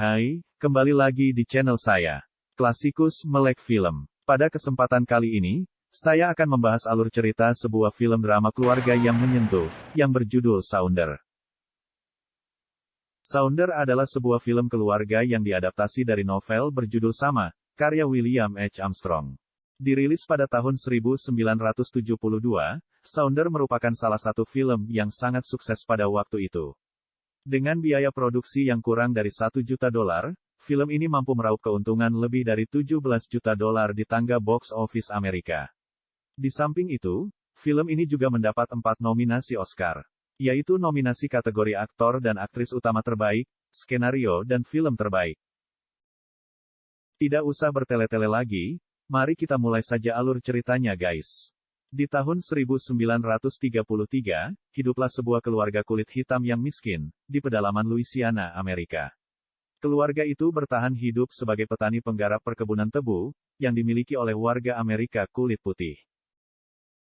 Hai, kembali lagi di channel saya, Klasikus Melek Film. Pada kesempatan kali ini, saya akan membahas alur cerita sebuah film drama keluarga yang menyentuh, yang berjudul Sounder. Sounder adalah sebuah film keluarga yang diadaptasi dari novel berjudul sama, karya William H. Armstrong. Dirilis pada tahun 1972, Sounder merupakan salah satu film yang sangat sukses pada waktu itu. Dengan biaya produksi yang kurang dari $1 juta, film ini mampu meraup keuntungan lebih dari $17 juta di tangga box office Amerika. Di samping itu, film ini juga mendapat 4 nominasi Oscar, yaitu nominasi kategori aktor dan aktris utama terbaik, skenario dan film terbaik. Tidak usah bertele-tele lagi, mari kita mulai saja alur ceritanya guys. Di tahun 1933, hiduplah sebuah keluarga kulit hitam yang miskin, di pedalaman Louisiana, Amerika. Keluarga itu bertahan hidup sebagai petani penggarap perkebunan tebu, yang dimiliki oleh warga Amerika kulit putih.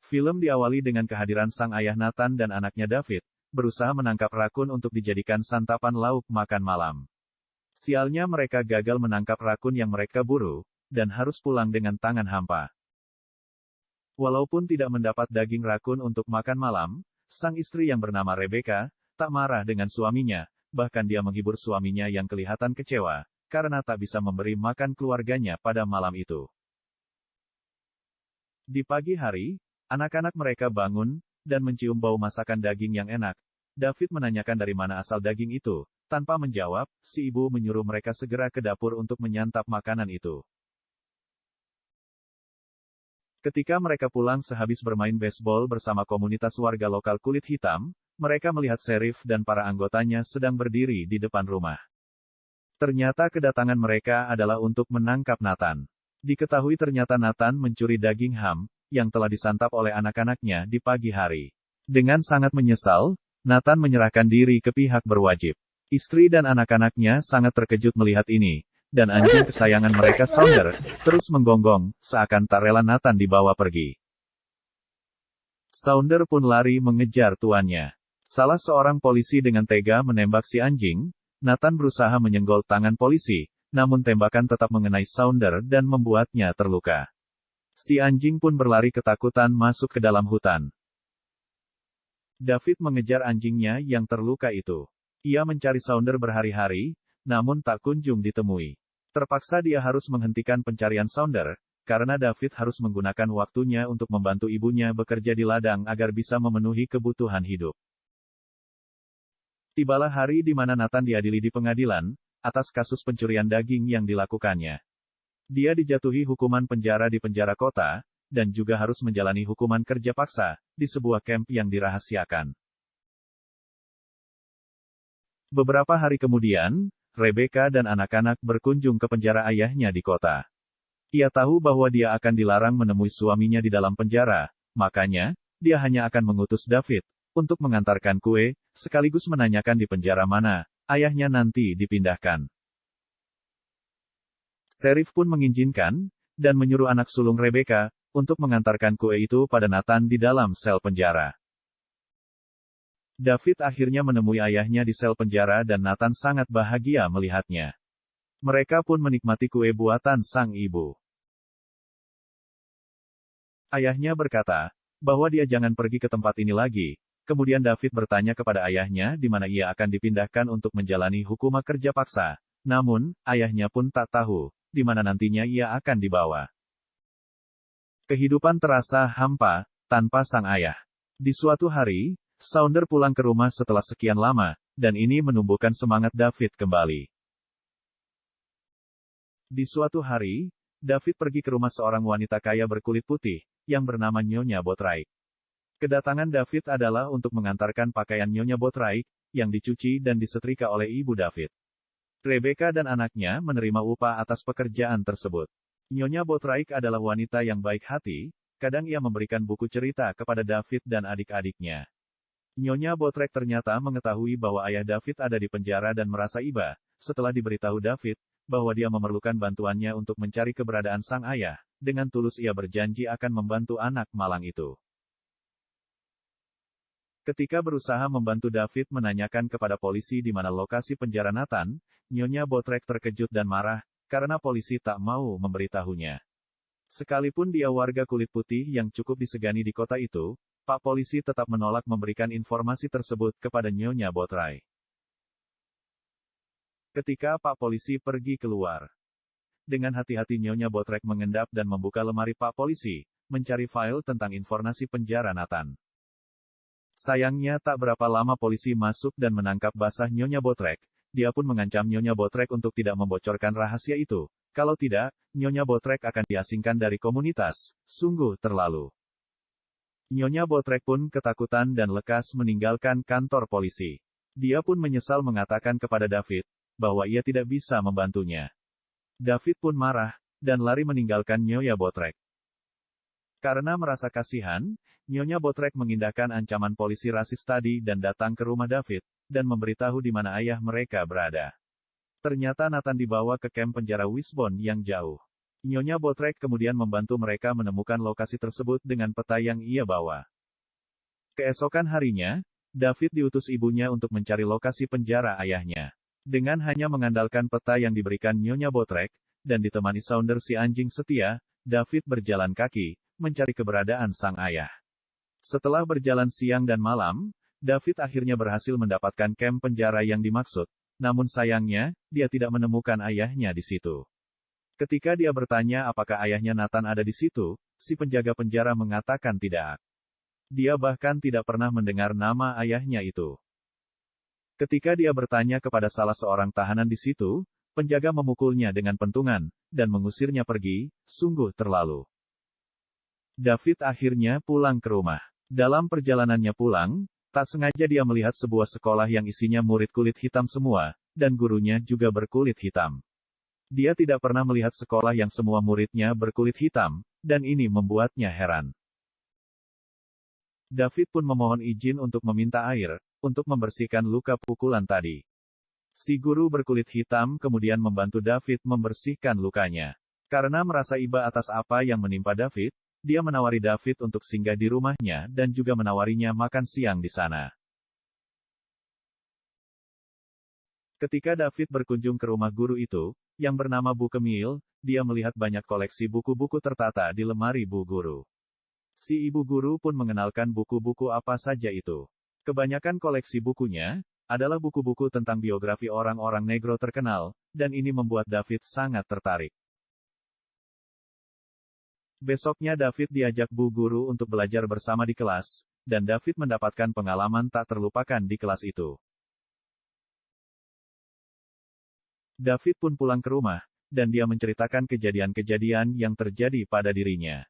Film diawali dengan kehadiran sang ayah Nathan dan anaknya David, berusaha menangkap rakun untuk dijadikan santapan lauk makan malam. Sialnya mereka gagal menangkap rakun yang mereka buru, dan harus pulang dengan tangan hampa. Walaupun tidak mendapat daging rakun untuk makan malam, sang istri yang bernama Rebecca, tak marah dengan suaminya, bahkan dia menghibur suaminya yang kelihatan kecewa, karena tak bisa memberi makan keluarganya pada malam itu. Di pagi hari, anak-anak mereka bangun, dan mencium bau masakan daging yang enak. David menanyakan dari mana asal daging itu. Tanpa menjawab, si ibu menyuruh mereka segera ke dapur untuk menyantap makanan itu. Ketika mereka pulang sehabis bermain baseball bersama komunitas warga lokal kulit hitam, mereka melihat Sheriff dan para anggotanya sedang berdiri di depan rumah. Ternyata kedatangan mereka adalah untuk menangkap Nathan. Diketahui ternyata Nathan mencuri daging ham, yang telah disantap oleh anak-anaknya di pagi hari. Dengan sangat menyesal, Nathan menyerahkan diri ke pihak berwajib. Istri dan anak-anaknya sangat terkejut melihat ini. Dan anjing kesayangan mereka Sounder, terus menggonggong, seakan tak rela Nathan dibawa pergi. Sounder pun lari mengejar tuannya. Salah seorang polisi dengan tega menembak si anjing. Nathan berusaha menyenggol tangan polisi, namun tembakan tetap mengenai Sounder dan membuatnya terluka. Si anjing pun berlari ketakutan masuk ke dalam hutan. David mengejar anjingnya yang terluka itu. Ia mencari Sounder berhari-hari, namun tak kunjung ditemui. Terpaksa dia harus menghentikan pencarian Sounder, karena David harus menggunakan waktunya untuk membantu ibunya bekerja di ladang agar bisa memenuhi kebutuhan hidup. Tibalah hari di mana Nathan diadili di pengadilan, atas kasus pencurian daging yang dilakukannya. Dia dijatuhi hukuman penjara di penjara kota, dan juga harus menjalani hukuman kerja paksa, di sebuah kamp yang dirahasiakan. Beberapa hari kemudian, Rebecca dan anak-anak berkunjung ke penjara ayahnya di kota. Ia tahu bahwa dia akan dilarang menemui suaminya di dalam penjara, makanya, dia hanya akan mengutus David, untuk mengantarkan kue, sekaligus menanyakan di penjara mana, ayahnya nanti dipindahkan. Sheriff pun mengizinkan, dan menyuruh anak sulung Rebecca, untuk mengantarkan kue itu pada Nathan di dalam sel penjara. David akhirnya menemui ayahnya di sel penjara dan Nathan sangat bahagia melihatnya. Mereka pun menikmati kue buatan sang ibu. Ayahnya berkata, bahwa dia jangan pergi ke tempat ini lagi. Kemudian David bertanya kepada ayahnya di mana ia akan dipindahkan untuk menjalani hukuman kerja paksa. Namun, ayahnya pun tak tahu, di mana nantinya ia akan dibawa. Kehidupan terasa hampa, tanpa sang ayah. Di suatu hari, Sounder pulang ke rumah setelah sekian lama, dan ini menumbuhkan semangat David kembali. Di suatu hari, David pergi ke rumah seorang wanita kaya berkulit putih, yang bernama Nyonya Botryke. Kedatangan David adalah untuk mengantarkan pakaian Nyonya Botryke, yang dicuci dan disetrika oleh ibu David. Rebecca dan anaknya menerima upah atas pekerjaan tersebut. Nyonya Botryke adalah wanita yang baik hati, kadang ia memberikan buku cerita kepada David dan adik-adiknya. Nyonya Botryke ternyata mengetahui bahwa ayah David ada di penjara dan merasa iba, setelah diberitahu David, bahwa dia memerlukan bantuannya untuk mencari keberadaan sang ayah, dengan tulus ia berjanji akan membantu anak malang itu. Ketika berusaha membantu David menanyakan kepada polisi di mana lokasi penjara Nathan, Nyonya Botrek terkejut dan marah, karena polisi tak mau memberitahunya. Sekalipun dia warga kulit putih yang cukup disegani di kota itu, Pak Polisi tetap menolak memberikan informasi tersebut kepada Nyonya Botrek. Ketika Pak Polisi pergi keluar, dengan hati-hati Nyonya Botrek mengendap dan membuka lemari Pak Polisi, mencari file tentang informasi penjara Nathan. Sayangnya tak berapa lama polisi masuk dan menangkap basah Nyonya Botrek. Dia pun mengancam Nyonya Botrek untuk tidak membocorkan rahasia itu. Kalau tidak, Nyonya Botrek akan diasingkan dari komunitas. Sungguh terlalu. Nyonya Botrek pun ketakutan dan lekas meninggalkan kantor polisi. Dia pun menyesal mengatakan kepada David, bahwa ia tidak bisa membantunya. David pun marah, dan lari meninggalkan Nyonya Botrek. Karena merasa kasihan, Nyonya Botrek mengindahkan ancaman polisi rasis tadi dan datang ke rumah David, dan memberitahu di mana ayah mereka berada. Ternyata Nathan dibawa ke kamp penjara Wisbon yang jauh. Nyonya Botrek kemudian membantu mereka menemukan lokasi tersebut dengan peta yang ia bawa. Keesokan harinya, David diutus ibunya untuk mencari lokasi penjara ayahnya. Dengan hanya mengandalkan peta yang diberikan Nyonya Botrek, dan ditemani Sounder si anjing setia, David berjalan kaki, mencari keberadaan sang ayah. Setelah berjalan siang dan malam, David akhirnya berhasil mendapatkan kamp penjara yang dimaksud, namun sayangnya, dia tidak menemukan ayahnya di situ. Ketika dia bertanya apakah ayahnya Nathan ada di situ, si penjaga penjara mengatakan tidak. Dia bahkan tidak pernah mendengar nama ayahnya itu. Ketika dia bertanya kepada salah seorang tahanan di situ, penjaga memukulnya dengan pentungan, dan mengusirnya pergi, sungguh terlalu. David akhirnya pulang ke rumah. Dalam perjalanannya pulang, tak sengaja dia melihat sebuah sekolah yang isinya murid kulit hitam semua, dan gurunya juga berkulit hitam. Dia tidak pernah melihat sekolah yang semua muridnya berkulit hitam, dan ini membuatnya heran. David pun memohon izin untuk meminta air, untuk membersihkan luka pukulan tadi. Si guru berkulit hitam kemudian membantu David membersihkan lukanya. Karena merasa iba atas apa yang menimpa David, dia menawari David untuk singgah di rumahnya dan juga menawarinya makan siang di sana. Ketika David berkunjung ke rumah guru itu, yang bernama Bu Kemil, dia melihat banyak koleksi buku-buku tertata di lemari Bu Guru. Si ibu guru pun mengenalkan buku-buku apa saja itu. Kebanyakan koleksi bukunya adalah buku-buku tentang biografi orang-orang negro terkenal, dan ini membuat David sangat tertarik. Besoknya David diajak Bu Guru untuk belajar bersama di kelas, dan David mendapatkan pengalaman tak terlupakan di kelas itu. David pun pulang ke rumah, dan dia menceritakan kejadian-kejadian yang terjadi pada dirinya.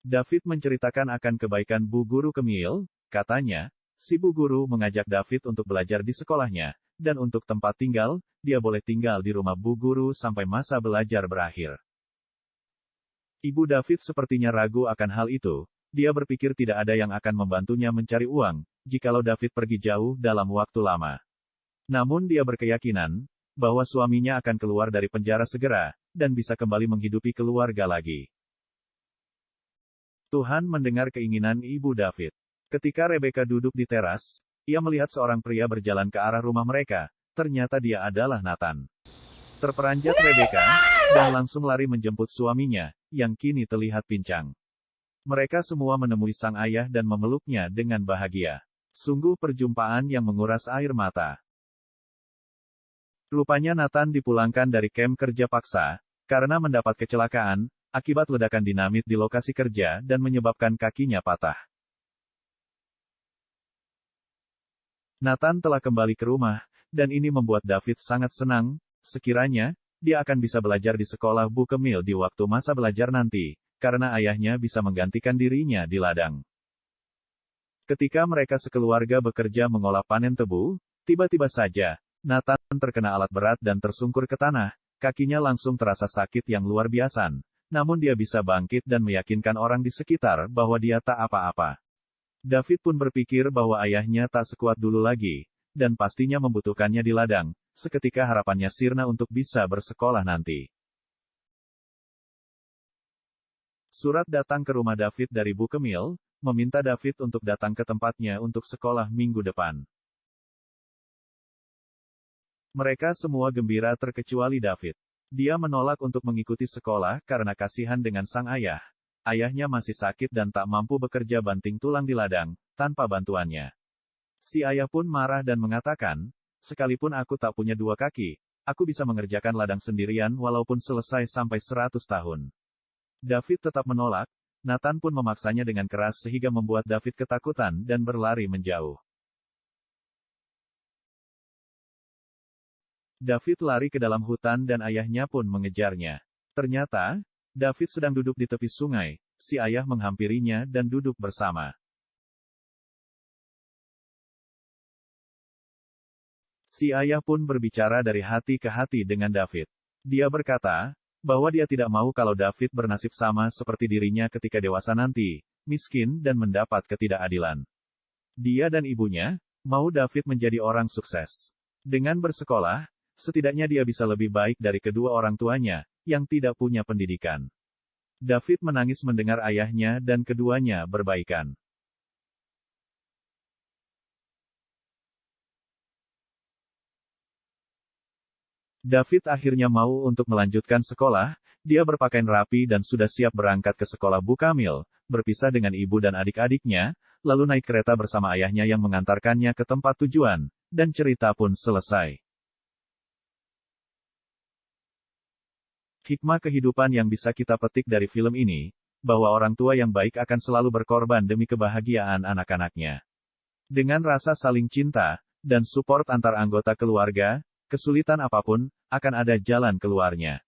David menceritakan akan kebaikan Bu Guru Kemil, katanya, si Bu Guru mengajak David untuk belajar di sekolahnya, dan untuk tempat tinggal, dia boleh tinggal di rumah Bu Guru sampai masa belajar berakhir. Ibu David sepertinya ragu akan hal itu, dia berpikir tidak ada yang akan membantunya mencari uang, jikalau David pergi jauh dalam waktu lama. Namun dia berkeyakinan, bahwa suaminya akan keluar dari penjara segera, dan bisa kembali menghidupi keluarga lagi. Tuhan mendengar keinginan Ibu David. Ketika Rebecca duduk di teras, ia melihat seorang pria berjalan ke arah rumah mereka, ternyata dia adalah Nathan. Terperanjat Rebecca, dan langsung lari menjemput suaminya, yang kini terlihat pincang. Mereka semua menemui sang ayah dan memeluknya dengan bahagia. Sungguh perjumpaan yang menguras air mata. Rupanya Nathan dipulangkan dari kamp kerja paksa, karena mendapat kecelakaan, akibat ledakan dinamit di lokasi kerja dan menyebabkan kakinya patah. Nathan telah kembali ke rumah, dan ini membuat David sangat senang, sekiranya, dia akan bisa belajar di sekolah Bu Kemil di waktu masa belajar nanti, karena ayahnya bisa menggantikan dirinya di ladang. Ketika mereka sekeluarga bekerja mengolah panen tebu, tiba-tiba saja, Nathan terkena alat berat dan tersungkur ke tanah, kakinya langsung terasa sakit yang luar biasa, namun dia bisa bangkit dan meyakinkan orang di sekitar bahwa dia tak apa-apa. David pun berpikir bahwa ayahnya tak sekuat dulu lagi, dan pastinya membutuhkannya di ladang. Seketika harapannya sirna untuk bisa bersekolah nanti. Surat datang ke rumah David dari Bu Kemil, meminta David untuk datang ke tempatnya untuk sekolah minggu depan. Mereka semua gembira terkecuali David. Dia menolak untuk mengikuti sekolah karena kasihan dengan sang ayah. Ayahnya masih sakit dan tak mampu bekerja banting tulang di ladang, tanpa bantuannya. Si ayah pun marah dan mengatakan, sekalipun aku tak punya dua kaki, aku bisa mengerjakan ladang sendirian walaupun selesai sampai 100 tahun. David tetap menolak. Nathan pun memaksanya dengan keras sehingga membuat David ketakutan dan berlari menjauh. David lari ke dalam hutan dan ayahnya pun mengejarnya. Ternyata, David sedang duduk di tepi sungai. Si ayah menghampirinya dan duduk bersama. Si ayah pun berbicara dari hati ke hati dengan David. Dia berkata, bahwa dia tidak mau kalau David bernasib sama seperti dirinya ketika dewasa nanti, miskin dan mendapat ketidakadilan. Dia dan ibunya mau David menjadi orang sukses. Dengan bersekolah, setidaknya dia bisa lebih baik dari kedua orang tuanya, yang tidak punya pendidikan. David menangis mendengar ayahnya dan keduanya berbaikan. David akhirnya mau untuk melanjutkan sekolah. Dia berpakaian rapi dan sudah siap berangkat ke sekolah Bukamil, berpisah dengan ibu dan adik-adiknya, lalu naik kereta bersama ayahnya yang mengantarkannya ke tempat tujuan, dan cerita pun selesai. Hikmah kehidupan yang bisa kita petik dari film ini, bahwa orang tua yang baik akan selalu berkorban demi kebahagiaan anak-anaknya. Dengan rasa saling cinta, dan support antar anggota keluarga, kesulitan apapun, akan ada jalan keluarnya.